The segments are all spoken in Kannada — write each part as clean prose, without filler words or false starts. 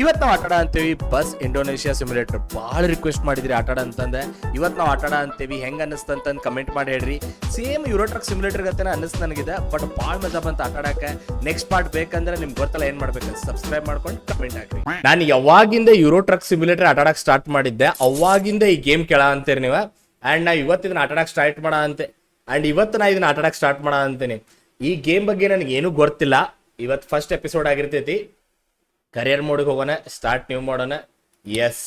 ಇವತ್ತು ನಾವು ಆಟಾಡ ಅಂತೀವಿ ಬಸ್ ಇಂಡೋನೇಷಿಯಾ ಸಿಮ್ಯುಲೇಟರ್. ಭಾಳ ರಿಕ್ವೆಸ್ಟ್ ಮಾಡಿದ್ರಿ ಆಟಾಡ ಅಂತಂದೆ. ಇವತ್ತು ನಾವು ಆಟಾಡ ಅಂತೀವಿ. ಹೆಂಗೆ ಅನ್ನಿಸ್ತಂತಂದು ಕಮೆಂಟ್ ಮಾಡಿ ಹೇಳ್ರಿ. ಸೇಮ್ ಯೂರೋ ಟ್ರಕ್ ಸಿಮ್ಯುಲೇಟರ್ ಗತೆನ ಅನ್ನಿಸ್ತು ನನಗಿದೆ, ಬಟ್ ಭಾಳ ಮಜಾ ಬಂತು ಆಟಾಡಕ್ಕೆ. ನೆಕ್ಸ್ಟ್ ಪಾರ್ಟ್ ಬೇಕಂದ್ರೆ ನಿಮ್ಗೆ ಗೊತ್ತಲ್ಲ ಏನು ಮಾಡ್ಬೇಕಂತ ಸಬ್ಸ್ಕ್ರೈಬ್ ಮಾಡ್ಕೊಂಡು ಕಮೆಂಟ್ ಹಾಕ್ರಿ. ನಾನು ಯಾವಾಗಿಂದ ಯೂರೋ ಟ್ರಕ್ ಸಿಮ್ಯುಲೇಟರ್ ಆಟಾಡಕ್ಕೆ ಸ್ಟಾರ್ಟ್ ಮಾಡಿದ್ದೆ ಅವಾಗಿಂದ ಈ ಗೇಮ್ ಕೇಳ ಅಂತೀರಿ ನೀವು. ಆ್ಯಂಡ್ ನಾ ಇವತ್ತು ಇದನ್ನ ಆಟಾಡಕ್ಕೆ ಸ್ಟಾರ್ಟ್ ಮಾಡ ಅಂತೆ. ಆ್ಯಂಡ್ ಇವತ್ತು ನಾ ಇದನ್ನ ಆಟಾಡಕ್ಕೆ ಸ್ಟಾರ್ಟ್ ಮಾಡ ಅಂತೀನಿ. ಈ ಗೇಮ್ ಬಗ್ಗೆ ನನಗೆ ಏನೂ ಗೊತ್ತಿಲ್ಲ. ಇವತ್ತು ಫಸ್ಟ್ ಎಪಿಸೋಡ್ ಆಗಿರ್ತೈತಿ. ಕರಿಯರ್ ಮೋಡ್ಗೆ ಹೋಗೋಣ, ಸ್ಟಾರ್ಟ್ ನ್ಯೂ ಮಾಡೋಣ. ಎಸ್,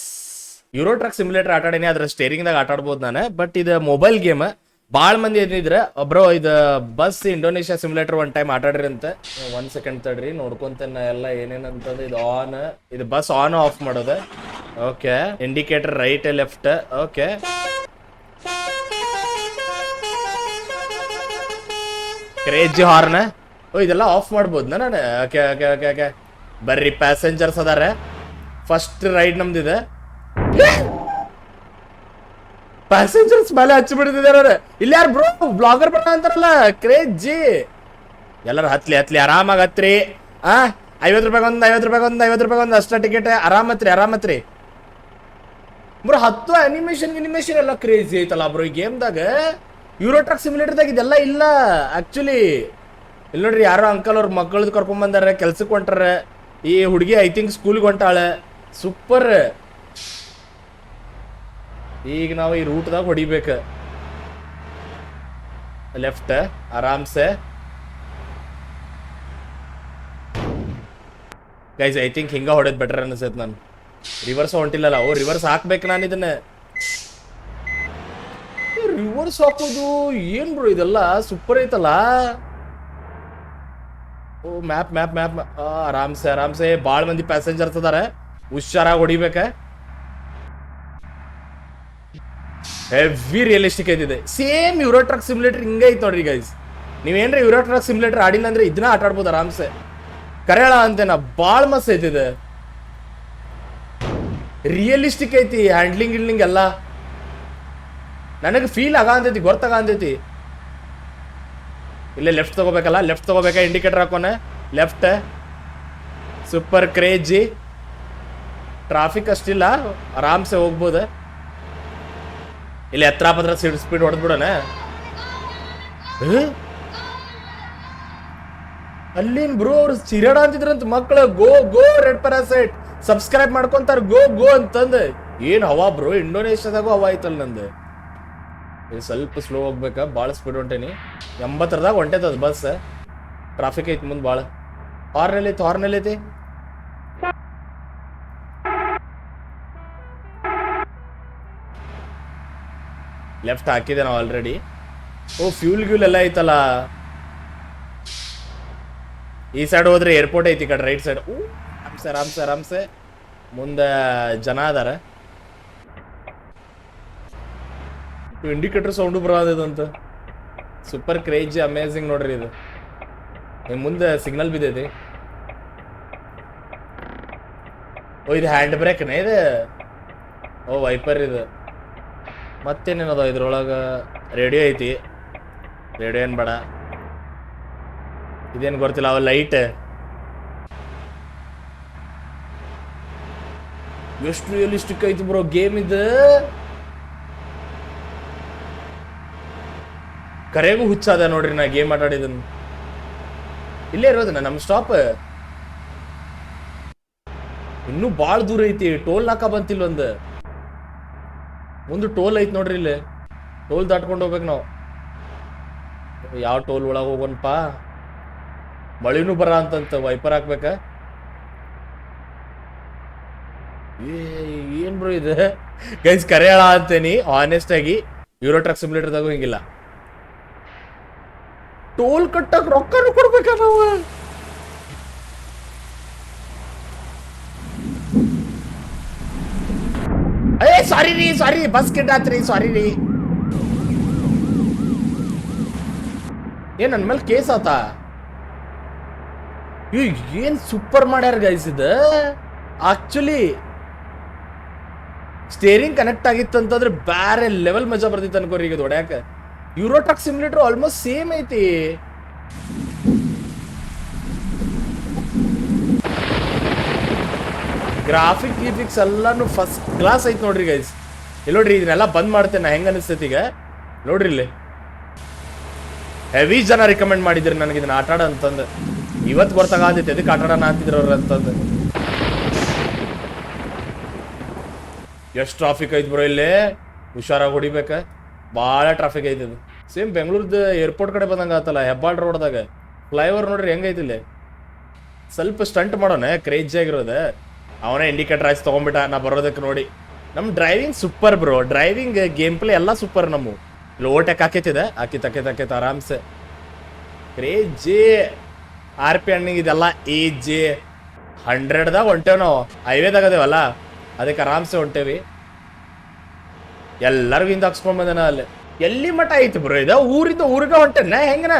ಯೂರೋ ಟ್ರಕ್ ಸಿಮ್ಯುಲೇಟರ್ ಆಟಾಡೇನಿ, ಅದ್ರ ಸ್ಟೇರಿಂಗ್ದಾಗ ಆಟಾಡ್ಬೋದು ನಾನು. ಬಟ್ ಇದು ಮೊಬೈಲ್ ಗೇಮ್. ಭಾಳ ಮಂದಿ ಏನಿದ್ರೆ ಒಬ್ರು ಇದು bus Indonesia simulator one time ಆಟಾಡ್ರಿ ಅಂತ. 1 ಸೆಕೆಂಡ್ ತಡ್ರಿ, ನೋಡ್ಕೊಂತೇನೆ ಎಲ್ಲ ಏನೇನಂತಂದ್ರೆ. ಇದು ಆನ್, ಇದು ಬಸ್ ಆನ್ ಆಫ್ ಮಾಡೋದು. Okay, indicator right left. Okay, crazy horn. Oh, ಇದೆಲ್ಲ ಆಫ್ ಮಾಡ್ಬೋದು ನಾನು. ಓಕೆ ಓಕೆ ಓಕೆ ಓಕೆ, ಬರ್ರಿ ಪ್ಯಾಸೆಂಜರ್ಸ್ ಅದಾರೆ. ಫಸ್ಟ್ ರೈಡ್ ನಮ್ದಿದೆ. ಪ್ಯಾಸೆಂಜರ್ಸ್ ಮೇಲೆ ಹಚ್ಚಿ ಬಿಡ್ತಿದಾರೆ. ಇಲ್ಲಿ ಯಾರು ಬ್ರೋ ಬ್ಲಾಗರ್ ಬಣ್ಣ ಅಂತಾರಲ್ಲ, ಕ್ರೇಜಿ. ಎಲ್ಲರೂ ಹತ್ಲಿ ಹತ್ಲಿ, ಆರಾಮಾಗಿ ಹತ್ರಿ. 50 ರೂಪಾಯಿ ಒಂದು, 50 ರೂಪಾಯಿ ಒಂದು, 50 ರೂಪಾಯಿ ಒಂದು ಅಷ್ಟ ಟಿಕೆಟ್. ಆರಾಮತ್ರಿ ಬ್ರೋ. ಹತ್ತು ಅನಿಮೇಷನ್ ಎಲ್ಲ ಕ್ರೇಜಿ ಐತಲ್ಲ ಬ್ರೋ ಈ ಗೇಮ್ದಾಗ. ಯೂರೋ ಟ್ರಕ್ ಸಿಮ್ಯುಲೇಟರ್ದಾಗ ಇದೆಲ್ಲ ಇಲ್ಲ ಆಕ್ಚುಲಿ. ಇಲ್ಲಿ ನೋಡ್ರಿ, ಯಾರೋ ಅಂಕಲ್ ಅವ್ರ ಮಕ್ಕಳದ್ದು ಕರ್ಕೊಂಡ್ ಬಂದಾರೆ, ಕೆಲ್ಸಕ್ಕೆ ಹೊಂಟಾರ. ಈ ಹುಡುಗಿ ಐ ಥಿಂಕ್ ಸ್ಕೂಲ್ಗೆ ಹೊಂಟಾಳೆ. ಸೂಪರ್. ಈಗ ನಾವು ಈ ರೂಟ್ದಾಗ ಹೊಡಿಬೇಕು. ಲೆಫ್ಟ್ ಆರಾಮ್ಸೆ. ಗೈಸ್, ಐ ಥಿಂಕ್ ಹಿಂಗ ಹೊಡೆದ್ ಬೆಟರ್ ಅನ್ಸತ್. ನಾನು ರಿವರ್ಸ್ ಹೊಂಟಿಲ್ಲಲ್ಲ. ಓ, ರಿವರ್ಸ್ ಹಾಕ್ಬೇಕು ನಾನು ಇದನ್ನ. ರಿವರ್ಸ್ ಹಾಕೋದು ಏನ್ ಬ್ರೋ ಇದೆಲ್ಲ? ಸೂಪರ್ ಐತಲ್ಲ. Oh, map map map. ಆರಾಮ್ಸೆ. ಭಾಳ ಮಂದಿ ಪ್ಯಾಸೆಂಜರ್ಸ್ ಅದಾರೆ, ಹುಷಾರಾಗಿ ಹೊಡಿಬೇಕ. ಹೆವಿ ರಿಯಲಿಸ್ಟಿಕ್ ಐತಿದೆ. ಸೇಮ್ ಯೂರೋ ಟ್ರಕ್ ಸಿಮ್ಯುಲೇಟರ್ ಹಿಂಗ ಐತಿ ನೋಡ್ರಿ ಗೈಸ್. ನೀವೇನ್ರಿ ಯೂರೋ ಟ್ರಕ್ ಸಿಮ್ಯುಲೇಟರ್ ಆಡಿಲ್ಲ ಅಂದ್ರೆ ಇದನ್ನ ಆಟ ಆಡ್ಬೋದು ಆರಾಮ್ಸೆ. ಕರೆಯಳ ಅಂತೇನ, ಭಾಳ ಮಸ್ತ್ ಐತಿದೆ. ರಿಯಲಿಸ್ಟಿಕ್ ಐತಿ, ಹ್ಯಾಂಡ್ಲಿಂಗ್ ಎಲ್ಲ ನನಗೆ ಫೀಲ್ ಆಗಂತೈತಿ, ಗೊತ್ತಾಗಂತೈತಿ. ಇಲ್ಲೇ ಲೆಫ್ಟ್ ತಗೋಬೇಕಲ್ಲ, ಲೆಫ್ಟ್ ತಗೋಬೇಕಾ? ಇಂಡಿಕೇಟರ್ ಹಾಕೋನೆ ಲೆಫ್ಟ್. Super crazy. ಟ್ರಾಫಿಕ್ ಅಷ್ಟಿಲ್ಲ, ಆರಾಮ್ಸೆ ಹೋಗ್ಬೋದು. ಇಲ್ಲಿ ಹತ್ರ ಪತ್ರ ಸ್ಪೀಡ್ ಹೊಡೆದ್ಬಿಡೋಣ. ಅಲ್ಲಿನ್ ಬ್ರೋ ಅವ್ರು ಚಿರಾಡ ಅಂತಿದ್ರಂತ ಮಕ್ಕಳು. ಗೋ ರೆಡ್ ಪ್ಯಾರಾಸೈಟ್ ಸಬ್ಸ್ಕ್ರೈಬ್ ಮಾಡ್ಕೊಂತಾರ. ಗೋ ಅಂತಂದು. ಏನ್ ಹವಾ ಬ್ರೋ, ಇಂಡೋನೇಷ್ಯಾದಾಗೂ ಹವಾ ಐತಲ್ಲ ನಂದು. ಸ್ವಲ್ಪ ಸ್ಲೋ ಹೋಗ್ಬೇಕಾ, ಭಾಳ ಸ್ಪೀಡ್ ಹೊಂಟೇನಿ. 80 ಹೊಂಟೈತದ ಬಸ್. ಟ್ರಾಫಿಕ್ ಐತಿ ಮುಂದೆ ಭಾಳ. ಹಾರ್ನ್ ಐತಿ. ಲೆಫ್ಟ್ ಹಾಕಿದೆ ನಾವು ಆಲ್ರೆಡಿ. ಓ, ಫ್ಯೂಲ್ ಎಲ್ಲ ಐತಲ್ಲ. ಈ ಸೈಡ್ ಹೋದ್ರೆ ಏರ್ಪೋರ್ಟ್ ಐತಿ, ಕಡೆ ರೈಟ್ ಸೈಡ್. ಆರಾಮ್ಸೆ. ಮುಂದೆ ಜನ ಅದಾರ. ಇಂಡಿಕೇಟರ್ ಸೌಂಡು ಬರೋದಂತ. ಸೂಪರ್ ಕ್ರೇಜಿ, ಅಮೇಝಿಂಗ್ ನೋಡ್ರಿ ಇದು. ಮುಂದೆ ಸಿಗ್ನಲ್ ಬಿದ್ದೈತಿ. ಓ, ಇದು ಹ್ಯಾಂಡ್ ಬ್ರೇಕ್ನೇ ಇದು. ಓ, ವೈಪರ್ ಇದು. ಮತ್ತೇನೇನದ ಇದ್ರೊಳಗೆ? ರೇಡಿಯೋ ಐತಿ. ರೇಡಿಯೋ ಏನು ಬೇಡ, ಇದೇನು ಗೊತ್ತಿಲ್ಲ. ಅವ ಲೈಟ್. ಎಷ್ಟು ರಿಯಲಿಸ್ಟಿಕ್ ಐತಿ ಬ್ರೋ ಗೇಮ್ ಇದು. ಕರೆಗೂ ಹುಚ್ಚಾದ ನೋಡ್ರಿ ನಾ ಗೇಮ್ ಆಟಾಡಿದನ್. ಇಲ್ಲೇ ಇರೋದನ್ನ ನಮ್ಮ ಸ್ಟಾಪ್. ಇನ್ನೂ ಭಾಳ ದೂರ ಐತಿ. ಟೋಲ್ ನಾಕ ಬಂತಿಲ್ಲ. ಒಂದು ಟೋಲ್ ಐತಿ ನೋಡ್ರಿ ಇಲ್ಲಿ. ಟೋಲ್ ದಾಟ್ಕೊಂಡು ಹೋಗ್ಬೇಕು ನಾವು. ಯಾವ ಟೋಲ್ ಒಳಗೆ ಹೋಗೋಣಪ್ಪ? ಮಳಿನೂ ಬರ ಅಂತಂತ. ವೈಪರ್ ಹಾಕ್ಬೇಕ. ಏನ್ ಬ್ರೋ ಇದು ಗೈಸ್? ಕರೆಯಳ ಅಂತೇನಿ ಆನೆಸ್ಟ್ ಆಗಿ. ಯೂರೋ ಟ್ರಕ್ ಸಿಮ್ಯುಲೇಟರ್ದಾಗೂ ಹಿಂಗಿಲ್ಲ. ಟೋಲ್ ಕಟ್ಟಕ್ ರೊಕ್ಕನು ಕೊಡ್ಬೇಕ ನಾವು. Sorry bus ಕೆಟ್ಟಾತ್ರಿ. ಸಾರಿ ರೀ. ಏನ್ ನನ್ ಮೇಲೆ ಕೇಸ್ ಆತ? ಏನ್ ಸೂಪರ್ ಮಾಡ್ಯಾರ ಗೈಸ್ ಇದು. ಆಕ್ಚುಲಿ ಸ್ಟೇರಿಂಗ್ ಕನೆಕ್ಟ್ ಆಗಿತ್ತು ಅಂತಂದ್ರೆ ಬೇರೆ ಲೆವೆಲ್ ಮಜಾ ಬರ್ತಿತ್ತು ಅನ್ಕೋರಿ ಈಗ ಹೊಡ್ಯಾಕ. Euro truck simulator almost same ಐತಿ. ಗ್ರಾಫಿಕ್ಸ್ ಎಲ್ಲಾನು ಫಸ್ಟ್ ಕ್ಲಾಸ್ ಐತ್ ನೋಡ್ರಿ ಗೈಸ್. ಇಲ್ಲಿ ನೋಡ್ರಿ, ಇದನ್ನೆಲ್ಲ ಬಂದ್ ಮಾಡ್ತೇನೆ. ಹೆಂಗ ಅನಿಸ್ತೈತಿ ಈಗ ನೋಡ್ರಿ. ಇಲ್ಲಿ ಹೆವಿ ಜನ ರಿಕಮೆಂಡ್ ಮಾಡಿದ್ರಿ ನನಗೆ ಇದನ್ನ ಆಟಾಡ ಅಂತಂದು. ಇವತ್ತು ಗೊತ್ತಾಗತೈತಿ ಅದಕ್ಕೆ ಆಟಾಡೋಣ ಅಂತಿದ್ರು ಅವ್ರ ಅಂತಂದು. ಎಷ್ಟು ಟ್ರಾಫಿಕ್ ಐತಿ ಬ್ರೋ ಇಲ್ಲಿ, ಹುಷಾರಾಗಿ ಹೊಡಿಬೇಕ. ಭಾಳ ಟ್ರಾಫಿಕ್ ಐತಿ ಇದು. ಸೇಮ್ ಬೆಂಗಳೂರ್ದು ಏರ್ಪೋರ್ಟ್ ಕಡೆ ಬಂದಂಗೆ ಆತಲ್ಲ, ಹೆಬ್ಬಾಳ್ ರೋಡ್ದಾಗ ಫ್ಲೈಓವರ್ ನೋಡ್ರಿ ಹೆಂಗೈತಿ ಇಲ್ಲಿ. ಸ್ವಲ್ಪ ಸ್ಟಂಟ್ ಮಾಡೋಣ, ಕ್ರೇಜಿ ಆಗಿರೋದು. ಅವನೇ ಇಂಡಿಕೇಟರ್ ಆಯ್ತು ತೊಗೊಂಡ್ಬಿಟ್ಟ ನಾ ಬರೋದಕ್ಕೆ ನೋಡಿ. ನಮ್ಮ driving super bro, driving game play ಎಲ್ಲ ಸೂಪರ್. ನಮ್ಮ ಲೋಟೆಕ್ ಹಾಕೈತಿದೆ, ಹಾಕಿತ್ ಆರಾಮ್ಸೆ. ಕ್ರೇಜಿ RP ಹಣ್ಣಿಗೆ ಇದೆಲ್ಲ ಏಜಿ 100ದಾಗ ಹೊಂಟೇವ್ ನಾವು. ಹೈವೇದಾಗ ಅದೇವಲ್ಲ ಅದಕ್ಕೆ ಆರಾಮ್ಸೆ ಹೊಂಟೇವಿ. ಎಲ್ಲರಿಗೂ ಹಿಂದೆ ಹಾಕ್ಸ್ಕೊಂಡ್ ಬಂದೇನ. ಅಲ್ಲಿ ಎಲ್ಲಿ ಮಠ ಐತಿ ಬ್ರೋ ಇದು? ಊರಿಂದ ಊರಿಗೆ ಹೊಂಟೇನ ಹೆಂಗನ?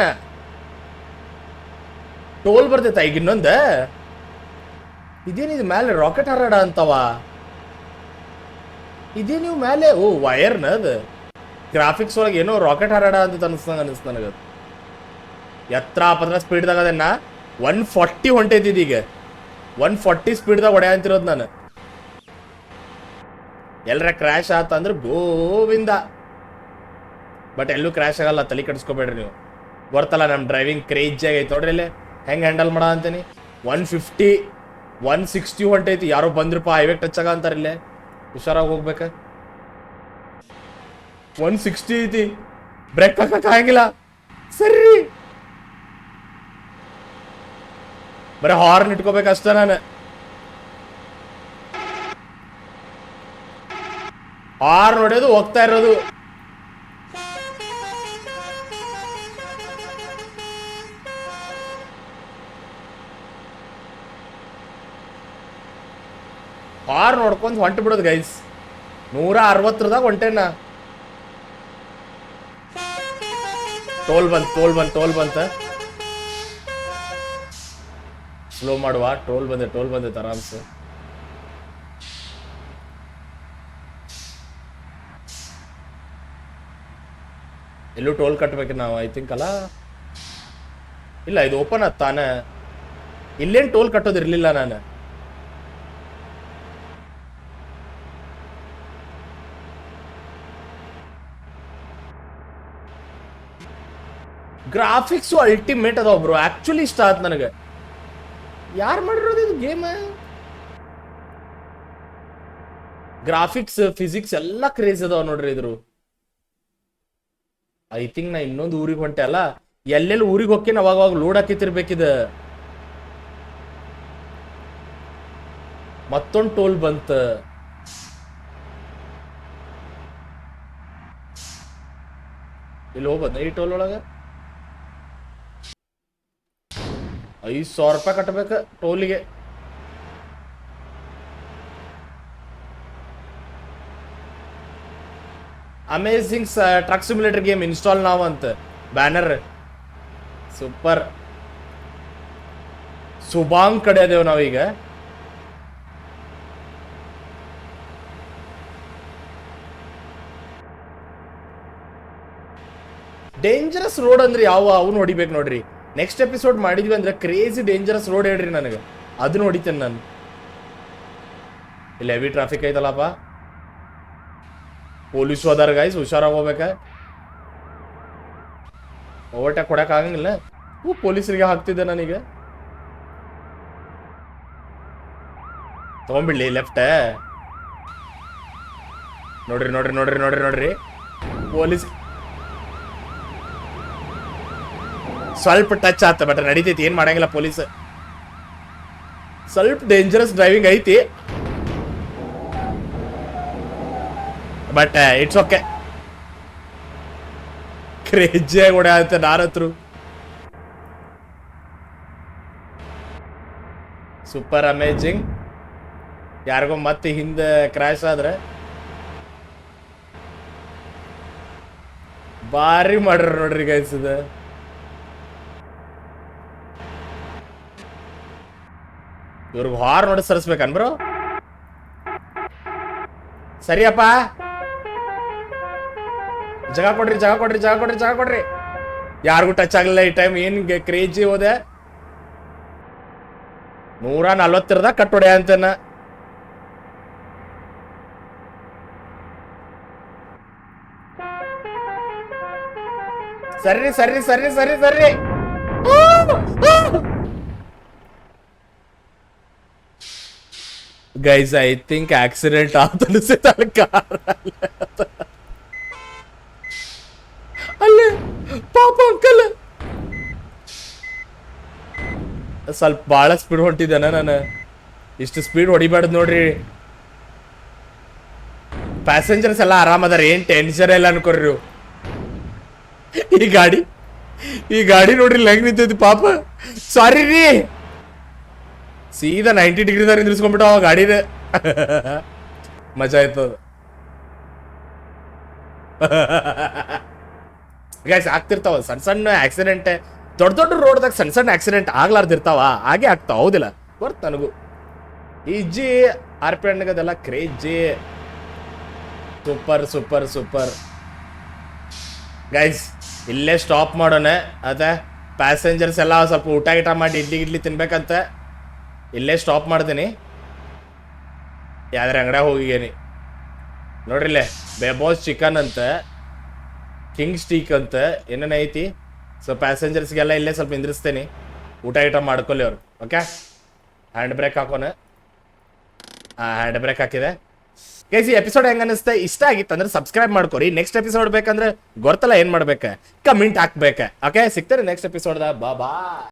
ಟೋಲ್ ಬರ್ತೈತ ಈಗ ಇನ್ನೊಂದ? ಇದೇನಿದು ಮ್ಯಾಲೆ ರಾಕೆಟ್ ಹಾರಾಡ ಅಂತವ? ಇದೇ ನೀವು ಮ್ಯಾಲೆ? ಓ ವೈರ್ನ ಅದು. ಗ್ರಾಫಿಕ್ಸ್ ಒಳಗೆ ಏನೋ ರಾಕೆಟ್ ಹಾರಾಡ ಅಂತ ಅನಿಸ್ತು ನನಗದು. ಎತ್ತರ ಪತ್ರ ಸ್ಪೀಡ್ದಾಗ ಅದನ್ನ 140 ಹೊಂಟೈತಿದ್ ಈಗ. 140 ಸ್ಪೀಡ್ದಾಗ ಹೊಡೆ ಅಂತಿರೋದು ನಾನು. ಎಲ್ಲರ ಕ್ರ್ಯಾಶ್ ಆತಂದ್ರೆ ಗೋವಿಂದ. ಬಟ್ ಎಲ್ಲೂ ಕ್ರ್ಯಾಶ್ ಆಗಲ್ಲ, ತಲೆ ಕೆಡಿಸ್ಕೋಬೇಡ್ರಿ ನೀವು. ಗೊತ್ತಲ್ಲ ನಮ್ಮ ಡ್ರೈವಿಂಗ್ ಕ್ರೇಜಿ ಆಗೈತೆ ನೋಡ್ರಿ. ಇಲ್ಲಿ ಹೆಂಗೆ ಹ್ಯಾಂಡಲ್ ಮಾಡ ಅಂತೀನಿ. 150 160 ಹೊಂಟೈತಿ. ಯಾರೋ ಬಂದ್ರಪ್ಪ ಹೈವೇ ಟಚ್ ಆಗ ಅಂತಾರೆ. ಇಲ್ಲೇ ಹುಷಾರಾಗಿ ಹೋಗ್ಬೇಕ. 160 ಐತಿ, ಬ್ರೇಕ್ ಹಾಕಕ್ ಆಗಿಲ್ಲ. ಸರಿ ಬರೀ ಹಾರ್ನ್ ಇಟ್ಕೋಬೇಕಷ್ಟ. ನಾನು ಹಾರ್ನ್ ಹೊಡೆಯೋದು ಹೋಗ್ತಾ ಇರೋದು. ಹಾರ್ನ್ ನೋಡ್ಕೊಂಡು ಹೊಂಟು ಬಿಡೋದು ಗೈಸ್. 160ದಾಗ ಹೊಂಟೇನ. ಟೋಲ್ ಬಂತ. ಸ್ಲೋ ಮಾಡುವ. ಟೋಲ್ ಬಂದೈತೆ ಆರಾಮ್ಸೆ. ಎಲ್ಲೂ ಟೋಲ್ ಕಟ್ಬೇಕು ನಾವು, ಐ ಥಿಂಕ್ ಅಲ್ಲ. ಇಲ್ಲ ಇದು ಓಪನ್ ತಾನೆ. ಇಲ್ಲೇನು ಟೋಲ್ ಕಟ್ಟೋದಿರ್ಲಿಲ್ಲ ನಾನು. ಗ್ರಾಫಿಕ್ಸು ಅಲ್ಟಿಮೇಟ್ ಅದಾವ ಬ್ರೋ. ಆಕ್ಚುಲಿ ಇಷ್ಟ ಆಯ್ತು ನನಗೆ. ಯಾರು ಮಾಡಿರೋದು ಇದು ಗೇಮ್? ಗ್ರಾಫಿಕ್ಸ್ ಫಿಸಿಕ್ಸ್ ಎಲ್ಲ ಕ್ರೇಜ್ ಅದಾವ ನೋಡ್ರಿ ಇದ್ರು. ಐ ಥಿಂಕ್ ನಾ ಇನ್ನೊಂದು ಊರಿಗೆ ಹೊಂಟೆ ಅಲ್ಲ, ಎಲ್ಲೆಲ್ಲಿ ಊರಿಗೆ ಹೋಗ್ತೀನಿ ಅವಾಗ ಲೋಡ್ ಹಾಕಿತಿರ್ಬೇಕಿದ. ಮತ್ತೊಂದು ಟೋಲ್ ಬಂತ. ಇಲ್ಲಿ ಹೋಗ್ಬಂದ ಈ ಟೋಲ್ ಒಳಗ. 500 ರೂಪಾಯಿ ಕಟ್ಟಬೇಕು ಟೋಲಿಗೆ. Amazing truck simulator game install ನಾವು ಅಂತ ಬ್ಯಾನರ್. ಸೂಪರ್. ಸುಬಾಂಗ್ ಕಡೆ ಅದೇವ್ ನಾವೀಗ. ಡೇಂಜರಸ್ ರೋಡ್ ಅಂದ್ರೆ ಯಾವ ಅವನು ಹೊಡಿಬೇಕು ನೋಡ್ರಿ. ನೆಕ್ಸ್ಟ್ ಎಪಿಸೋಡ್ ಮಾಡಿದ್ವಿ ಅಂದ್ರೆ ಕ್ರೇಜಿ ಡೇಂಜರಸ್ ರೋಡ್ ಹೇಳ್ರಿ ನನಗೆ, ಅದನ್ನ ಹೊಡಿತೇನೆ ನಾನು. ಇಲ್ಲಿ ಹೆವಿ ಟ್ರಾಫಿಕ್ ಐತಲ್ಲಪ್ಪ. ಪೊಲೀಸು ಅದಾರ ಗೈಸ್, ಹುಷಾರಾಗಿ ಹೋಗ್ಬೇಕ. ಓವರ್ಟೇಕ್ ಕೊಡಕ್ ಆಗಂಗಿಲ್ಲ. ಪೊಲೀಸರಿಗೆ ಹಾಕ್ತಿದ್ದೆ ನಾನೀಗ. ತಗೊಂಡ್ಬಿಡ್ಲಿ ಲೆಫ್ಟ್. ನೋಡ್ರಿ ಪೊಲೀಸ್ ಸ್ವಲ್ಪ ಟಚ್ ಆತ, ಬಟ್ ನಡೀತೈತಿ, ಏನ್ ಮಾಡಂಗಿಲ್ಲ. ಪೊಲೀಸ್ ಸ್ವಲ್ಪ ಡೇಂಜರಸ್ ಡ್ರೈವಿಂಗ್ ಐತಿ, ಬಟ್ ಇಟ್ಸ್ ಓಕೆ. ಕ್ರೇಜಿಯಾಗಿ ಓಡ ಅಂತ ನಾರತ್ರು. Super amazing. ಯಾರಿಗೋ ಮತ್ತೆ ಹಿಂದೆ ಕ್ರ್ಯಾಶ್ ಆದ್ರೆ ಭಾರಿ ಮಾಡ್ರ ನೋಡ್ರಿ ಗೈಸ್. ಇದು ಇವ್ರಿಗೆ ಹಾರ್ ನೋಡಿ ಸರಿಸ್ಬೇಕನ್ ಬ್ರೋ. ಸರಿಯಪ್ಪ, ಜಾಗ ಕೊಡ್ರಿ. ಯಾರಿಗೂ ಟಚ್ ಆಗಲಿಲ್ಲ ಈ ಟೈಮ್. ಏನ್ ಕ್ರೇಜಿ ಹೋದೆ. 140 ಕಟ್ ಹೊಡೆ ಅಂತನ. ಸರ್ರಿ ಸರ್ರಿ ಸರ್ರಿ ಸರ್ರಿ ಸರ್ರಿ. ಗೈಸ್ ಐ ಥಿಂಕ್ ಆಕ್ಸಿಡೆಂಟ್ ಆತ ಅನಿಸುತ್ತೆ ಕಾರ್ ಅಲ್ಲೇ ಪಾಪ ಅಂಕಲ್. ಸ್ವಲ್ಪ ಭಾಳ ಸ್ಪೀಡ್ ಹೊಂಟಿದ್ದಾನ ನಾನು. ಇಷ್ಟು ಸ್ಪೀಡ್ ಹೊಡಿಬಾರ್ದು ನೋಡ್ರಿ. ಪ್ಯಾಸೆಂಜರ್ಸ್ ಎಲ್ಲ ಆರಾಮದಾರ, ಏನ್ ಟೆನ್ಷನ್ ಇಲ್ಲ ಅನ್ಕೋರಿ ನೀವು. ಈ ಗಾಡಿ ನೋಡ್ರಿ ಹೆಂಗ್ ನಿಂತೈತಿ ಪಾಪ. ಸಾರಿ ರೀ, ಸೀದಾ 90 ಡಿಗ್ರಿದಾಗ ನಿಂದ್ರಿಸ್ಕೊಂಡ್ಬಿಟ್ಟು ಅವ ಗಾಡಿನ. ಮಜಾ ಆಯ್ತದ. ಗೈಸ್ ಆಗ್ತಿರ್ತಾವ ಸಣ್ಣ ಸಣ್ಣ ಆಕ್ಸಿಡೆಂಟ್. ದೊಡ್ಡ ದೊಡ್ಡ ರೋಡ್ದಾಗ ಸಣ್ಣ ಸಣ್ಣ ಆಕ್ಸಿಡೆಂಟ್ ಆಗ್ಲಾರ್ದಿರ್ತಾವ, ಹಾಗೆ ಆಗ್ತಾವ. ಹೌದಿಲ್ಲ? ಬರ್ತ ನನಗೂ ಈಜಿ RP ಅದೆಲ್ಲ crazy. Super super super. Guys ಇಲ್ಲೇ ಸ್ಟಾಪ್ ಮಾಡೋಣ. ಅದ ಪ್ಯಾಸೆಂಜರ್ಸ್ ಎಲ್ಲ ಸ್ವಲ್ಪ ಊಟ ಗೀಟ ಮಾಡಿ ಇಡ್ಲಿ ತಿನ್ಬೇಕಂತ ಇಲ್ಲೇ ಸ್ಟಾಪ್ ಮಾಡ್ತೀನಿ. ಯಾವ್ದಾರ ಅಂಗಡಿಯಾಗ ಹೋಗಿಗೇನಿ ನೋಡ್ರಿಲ್ಲೇ, ಬೇಬೋಸ್ ಚಿಕನ್ ಅಂತ, ಕಿಂಗ್ ಸ್ಟೀಕ್ ಅಂತ ಏನೇನು ಐತಿ. ಸೊ ಪ್ಯಾಸೆಂಜರ್ಸ್ಗೆಲ್ಲ ಇಲ್ಲೇ ಸ್ವಲ್ಪ ನಿಂದ್ರಿಸ್ತೇನೆ, ಊಟ ಗೀಟ ಮಾಡ್ಕೊಳ್ಳಿ ಅವ್ರು. ಓಕೆ, ಹ್ಯಾಂಡ್ ಬ್ರೇಕ್ ಹಾಕೋಣ. ಹ್ಯಾಂಡ್ ಬ್ರೇಕ್ ಹಾಕಿದೆ. ಗೈಸ್ ಈ ಎಪಿಸೋಡ್ ಹೆಂಗ ಅನಿಸ್ತಾ? ಇಷ್ಟ ಆಗಿತ್ತು ಅಂದ್ರೆ ಸಬ್ಸ್ಕ್ರೈಬ್ ಮಾಡ್ಕೊರಿ. ನೆಕ್ಸ್ಟ್ ಎಪಿಸೋಡ್ ಬೇಕಂದ್ರೆ ಗೊತ್ತಲ್ಲ ಏನ್ ಮಾಡ್ಬೇಕ, ಕಮೆಂಟ್ ಹಾಕ್ಬೇಕ. ಓಕೆ, ಸಿಗ್ತಾರೆ ನೆಕ್ಸ್ಟ್ ಎಪಿಸೋಡ್ದಾಗ. ಬಾ.